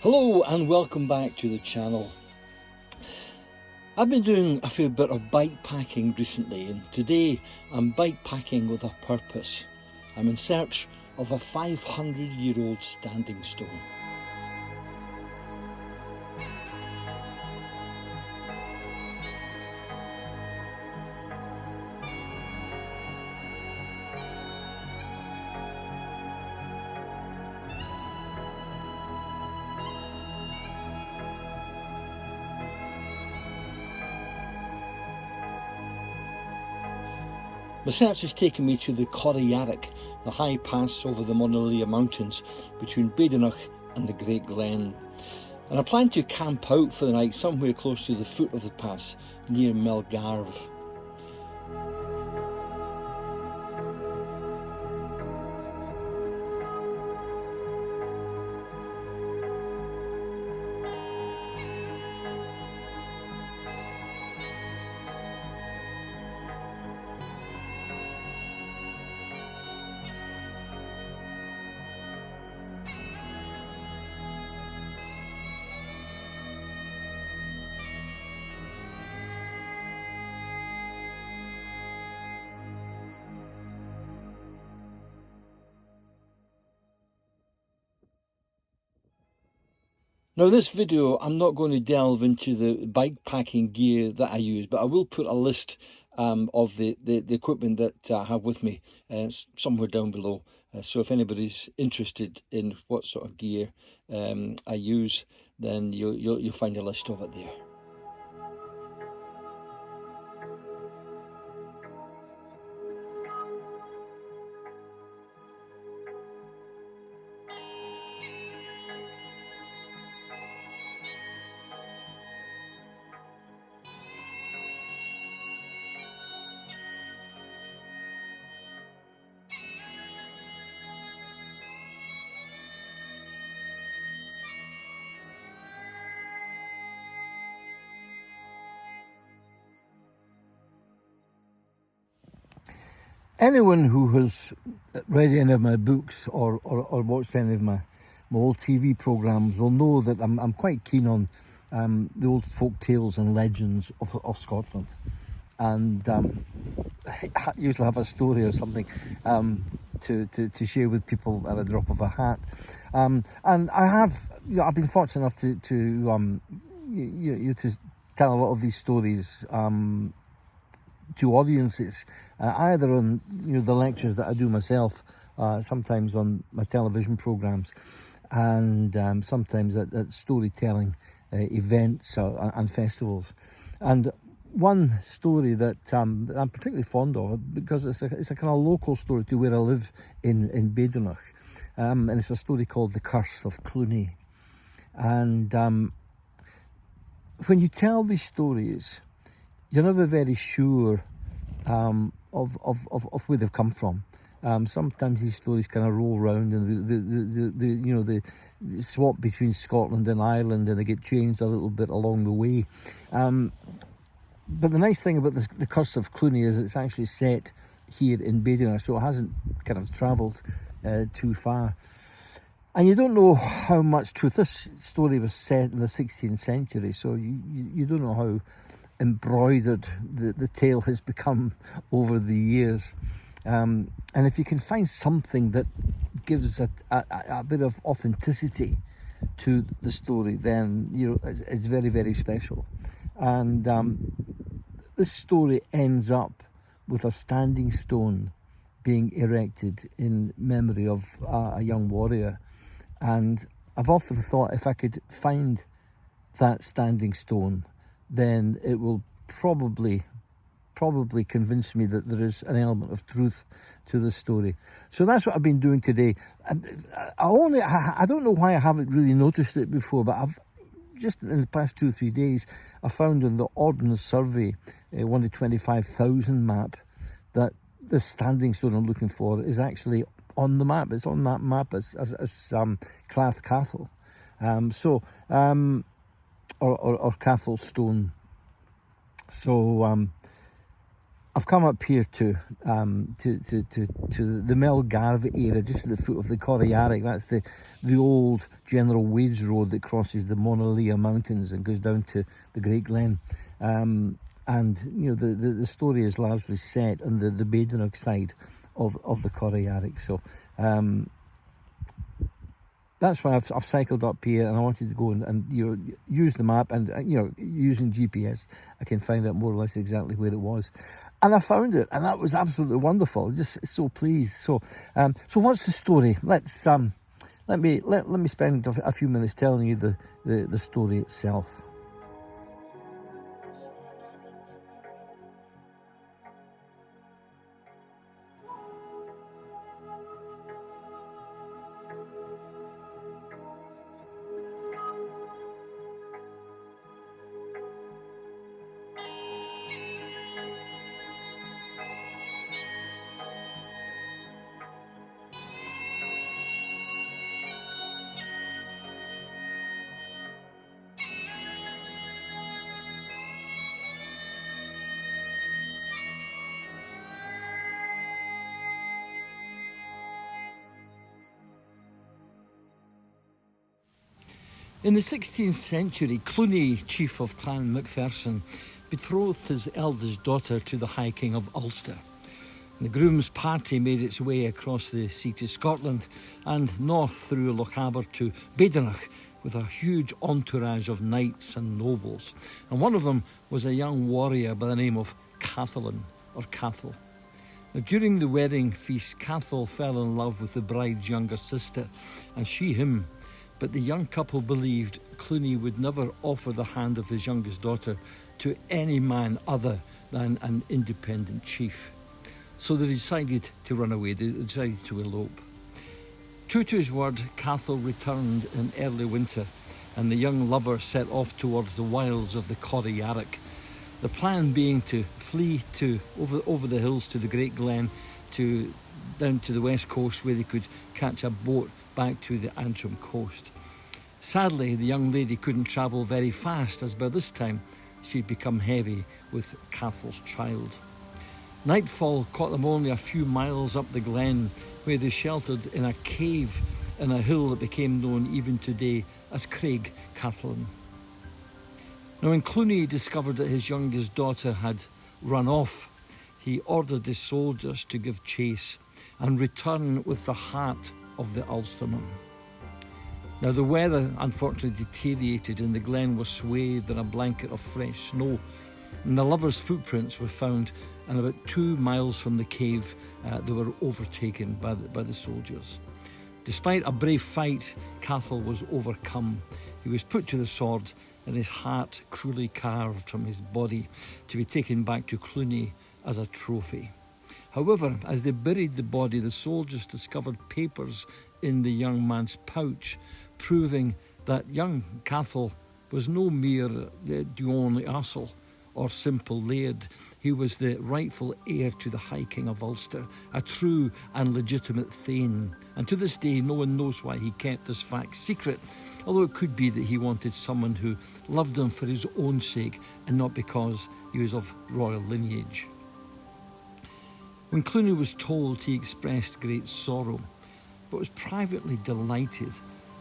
Hello and welcome back to the channel. I've been doing a fair bit of bike packing recently, and today I'm bike packing with a purpose. I'm in search of a 500-year-old standing stone. My search has taken me to the Corryarrick, the high pass over the Monolea Mountains between Badenoch and the Great Glen. And I plan to camp out for the night somewhere close to the foot of the pass, near Melgarve. Now, this video, I'm not going to delve into the bike packing gear that I use, but I will put a list of the equipment that I have with me somewhere down below. So if anybody's interested in what sort of gear I use, then you'll find a list of it there. Anyone who has read any of my books or watched any of my old TV programmes will know that I'm quite keen on the old folk tales and legends of Scotland, and I usually have a story or something to share with people at a drop of a hat. And I've been fortunate enough to tell a lot of these stories to audiences, either on the lectures that I do myself, sometimes on my television programmes, and sometimes at storytelling events and festivals. And one story that I'm particularly fond of, because it's a kind of local story to where I live in Badenoch, and it's a story called The Curse of Cluny. And when you tell these stories, you're never very sure of where they've come from. Sometimes these stories kind of roll around and the swap between Scotland and Ireland, and they get changed a little bit along the way. But the nice thing about the Curse of Cluny is it's actually set here in Badenoch, so it hasn't kind of travelled too far. And you don't know how much truth. This story was set in the 16th century, so you don't know how embroidered the tale has become over the years. And if you can find something that gives a bit of authenticity to the story, then it's very, very special. And this story ends up with a standing stone being erected in memory of a young warrior. And I've often thought, if I could find that standing stone, then it will probably convince me that there is an element of truth to the story. So that's what I've been doing today. I don't know why I haven't really noticed it before, but I've just in the past 2 or 3 days, I found on the Ordnance Survey 1 to 25,000 map that the standing stone I'm looking for is actually on the map. It's on that map as Chathail. Or Chathail stone. So I've come up here to the Melgarve area, just at the foot of the Corriaric. That's the old General Wades Road that crosses the Monolea Mountains and goes down to the Great Glen. And you know, the story is largely set on the Badenoch side of the Corriaric. So that's why I've cycled up here, and I wanted to go and you know, use the map, and you know, using GPS I can find out more or less exactly where it was, and I found it, and that was absolutely wonderful. Just so pleased. So so what's the story? Let's let me spend a few minutes telling you the story itself. In the 16th century, Cluny, chief of Clan Macpherson, betrothed his eldest daughter to the High King of Ulster. The groom's party made its way across the sea to Scotland and north through Lochaber to Badenoch, with a huge entourage of knights and nobles. And one of them was a young warrior by the name of Chathail, or Chathail. Now, during the wedding feast, Chathail fell in love with the bride's younger sister, and she him. But the young couple believed Cluny would never offer the hand of his youngest daughter to any man other than an independent chief. So they decided to run away, they decided to elope. True to his word, Chathail returned in early winter, and the young lover set off towards the wilds of the Corriaric. The plan being to flee over the hills to the Great Glen, down to the west coast, where they could catch a boat back to the Antrim coast. Sadly, the young lady couldn't travel very fast, as by this time she'd become heavy with Chathail's child. Nightfall caught them only a few miles up the glen, where they sheltered in a cave in a hill that became known even today as Craig Chathail. Now, when Clooney discovered that his youngest daughter had run off, he ordered his soldiers to give chase and return with the heart of the Ulsterman. Now, the weather unfortunately deteriorated, and the glen was swathed in a blanket of fresh snow, and the lovers' footprints were found, and about 2 miles from the cave they were overtaken by the soldiers. Despite a brave fight, Chathail was overcome. He was put to the sword, and his heart cruelly carved from his body to be taken back to Cluny as a trophy. However, as they buried the body, the soldiers discovered papers in the young man's pouch, proving that young Chathail was no mere Duonly Astle or simple laird. He was the rightful heir to the High King of Ulster, a true and legitimate thane. And to this day, no one knows why he kept this fact secret, although it could be that he wanted someone who loved him for his own sake and not because he was of royal lineage. When Cluny was told, he expressed great sorrow, but was privately delighted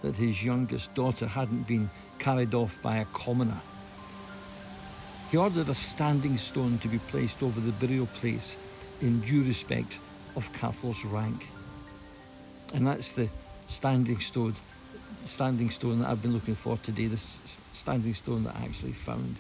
that his youngest daughter hadn't been carried off by a commoner. He ordered a standing stone to be placed over the burial place in due respect of Chathail's rank. And that's the standing stone that I've been looking for today, the standing stone that I actually found.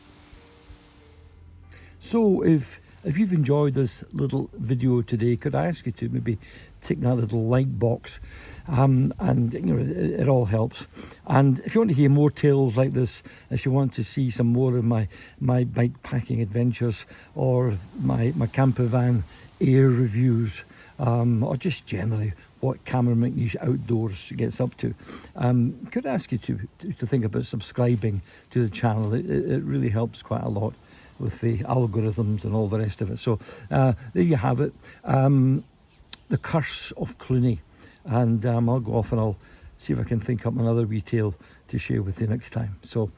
So if you've enjoyed this little video today, could I ask you to maybe tick that little like box, and you know, it all helps. And if you want to hear more tales like this, if you want to see some more of my bike packing adventures, or my campervan air reviews, or just generally what Cameron McNeish Outdoors gets up to, could I ask you to think about subscribing to the channel. It really helps quite a lot with the algorithms and all the rest of it. So there you have it, the curse of Cluny. And I'll go off and I'll see if I can think up another wee tale to share with you next time. So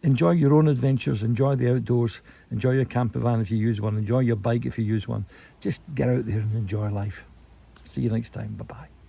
Enjoy your own adventures, enjoy the outdoors, enjoy your camper van if you use one, enjoy your bike if you use one. Just get out there and enjoy life. See you next time. Bye-bye.